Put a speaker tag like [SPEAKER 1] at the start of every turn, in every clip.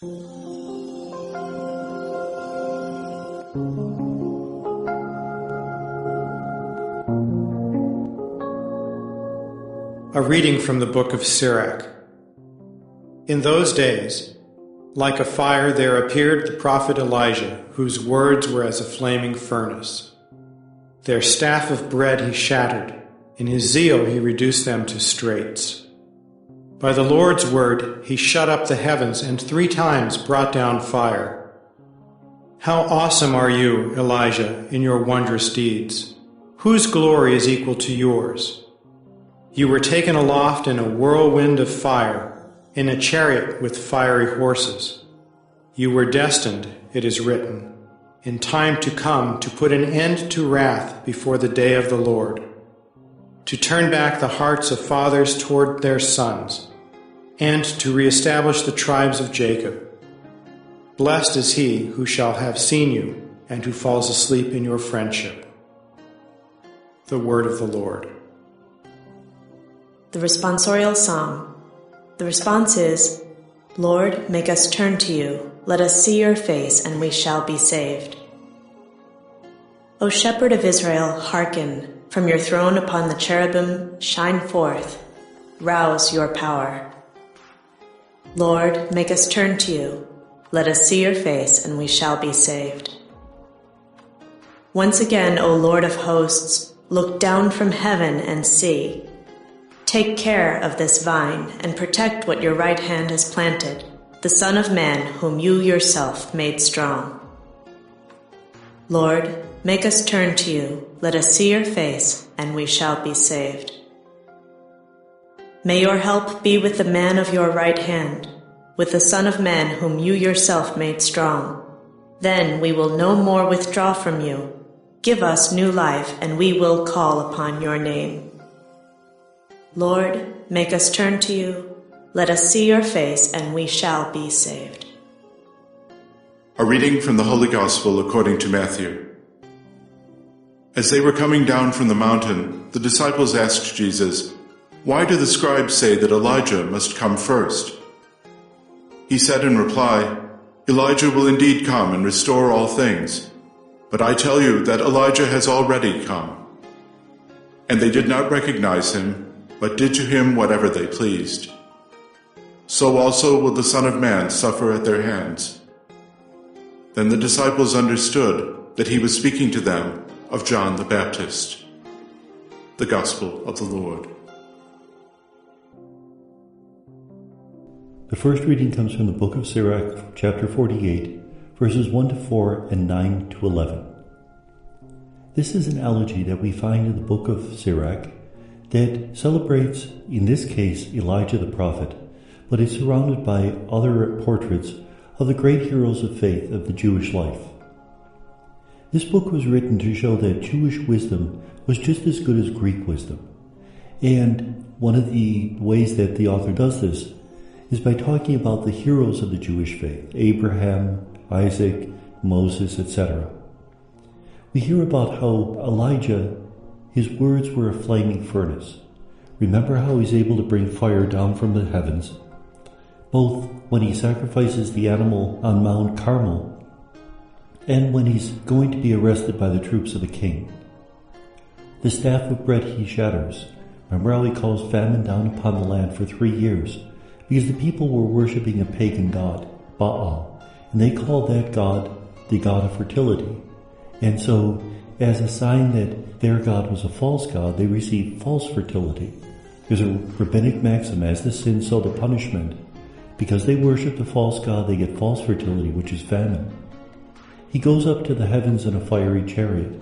[SPEAKER 1] A reading from the book of Sirach. In those days, like a fire there appeared the prophet Elijah, whose words were as a flaming furnace. Their staff of bread he shattered. In his zeal he reduced them to straits. By the Lord's word he shut up the heavens and 3 times brought down fire. How awesome are you, Elijah, in your wondrous deeds! Whose glory is equal to yours? You were taken aloft in a whirlwind of fire, in a chariot with fiery horses. You were destined, it is written, in time to come to put an end to wrath before the day of the Lord, to turn back the hearts of fathers toward their sons, and to reestablish the tribes of Jacob. Blessed is he who shall have seen you and who falls asleep in your friendship. The word of the Lord.
[SPEAKER 2] The responsorial psalm. The response is, Lord, make us turn to you. Let us see your face, and we shall be saved. O shepherd of Israel, hearken. From your throne upon the cherubim, shine forth. Rouse your power. Lord, make us turn to you. Let us see your face, and we shall be saved. Once again, O Lord of hosts, look down from heaven and see. Take care of this vine, and protect what your right hand has planted, the Son of Man whom you yourself made strong. Lord, make us turn to you. Let us see your face, and we shall be saved. May your help be with the man of your right hand, with the Son of Man whom you yourself made strong. Then we will no more withdraw from you. Give us new life, and we will call upon your name. Lord, make us turn to you. Let us see your face, and we shall be saved.
[SPEAKER 3] A reading from the Holy Gospel according to Matthew. As they were coming down from the mountain, the disciples asked Jesus, "Why do the scribes say that Elijah must come first?" He said in reply, "Elijah will indeed come and restore all things. But I tell you that Elijah has already come." And they did not recognize him, but did to him whatever they pleased. So also will the Son of Man suffer at their hands. Then the disciples understood that he was speaking to them of John the Baptist. The Gospel of the Lord.
[SPEAKER 4] The first reading comes from the book of Sirach, chapter 48, verses 1 to 4 and 9 to 11. This is an elegy that we find in the book of Sirach that celebrates, in this case, Elijah the prophet, but is surrounded by other portraits of the great heroes of faith of the Jewish life. This book was written to show that Jewish wisdom was just as good as Greek wisdom. And one of the ways that the author does this is by talking about the heroes of the Jewish faith, Abraham, Isaac, Moses, etc. We hear about how Elijah, his words were a flaming furnace. Remember how he's able to bring fire down from the heavens, both when he sacrifices the animal on Mount Carmel and when he's going to be arrested by the troops of the king. The staff of bread he shatters. Remember how he calls famine down upon the land for 3 years because the people were worshiping a pagan god, Baal, and they called that god the god of fertility. And so, as a sign that their god was a false god, they received false fertility. There's a rabbinic maxim, as the sin, so the punishment. Because they worship the false god, they get false fertility, which is famine. He goes up to the heavens in a fiery chariot.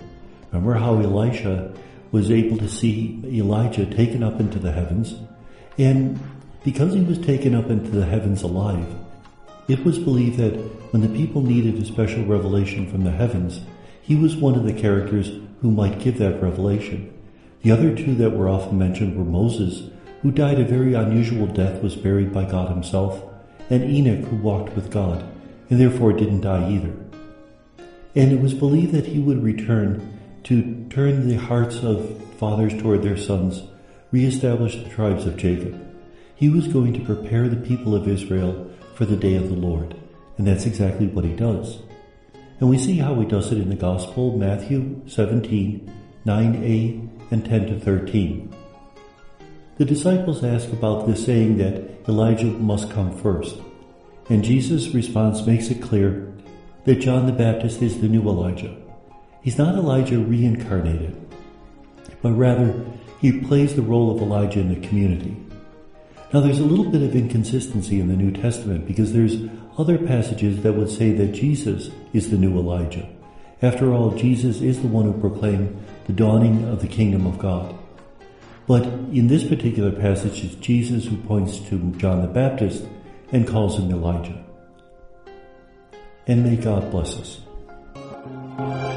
[SPEAKER 4] Remember how Elisha was able to see Elijah taken up into the heavens? And because he was taken up into the heavens alive, it was believed that when the people needed a special revelation from the heavens, he was one of the characters who might give that revelation. The other two that were often mentioned were Moses, who died a very unusual death, was buried by God himself, and Enoch, who walked with God, and therefore didn't die either. And it was believed that he would return to turn the hearts of fathers toward their sons, reestablish the tribes of Jacob. He was going to prepare the people of Israel for the day of the Lord. And that's exactly what he does. And we see how he does it in the Gospel, Matthew 17, 9a and 10 to 13. The disciples ask about this saying that Elijah must come first. And Jesus' response makes it clear that John the Baptist is the new Elijah. He's not Elijah reincarnated, but rather he plays the role of Elijah in the community. Now there's a little bit of inconsistency in the New Testament because there's other passages that would say that Jesus is the new Elijah. After all, Jesus is the one who proclaimed the dawning of the kingdom of God. But in this particular passage, it's Jesus who points to John the Baptist and calls him Elijah. And may God bless us.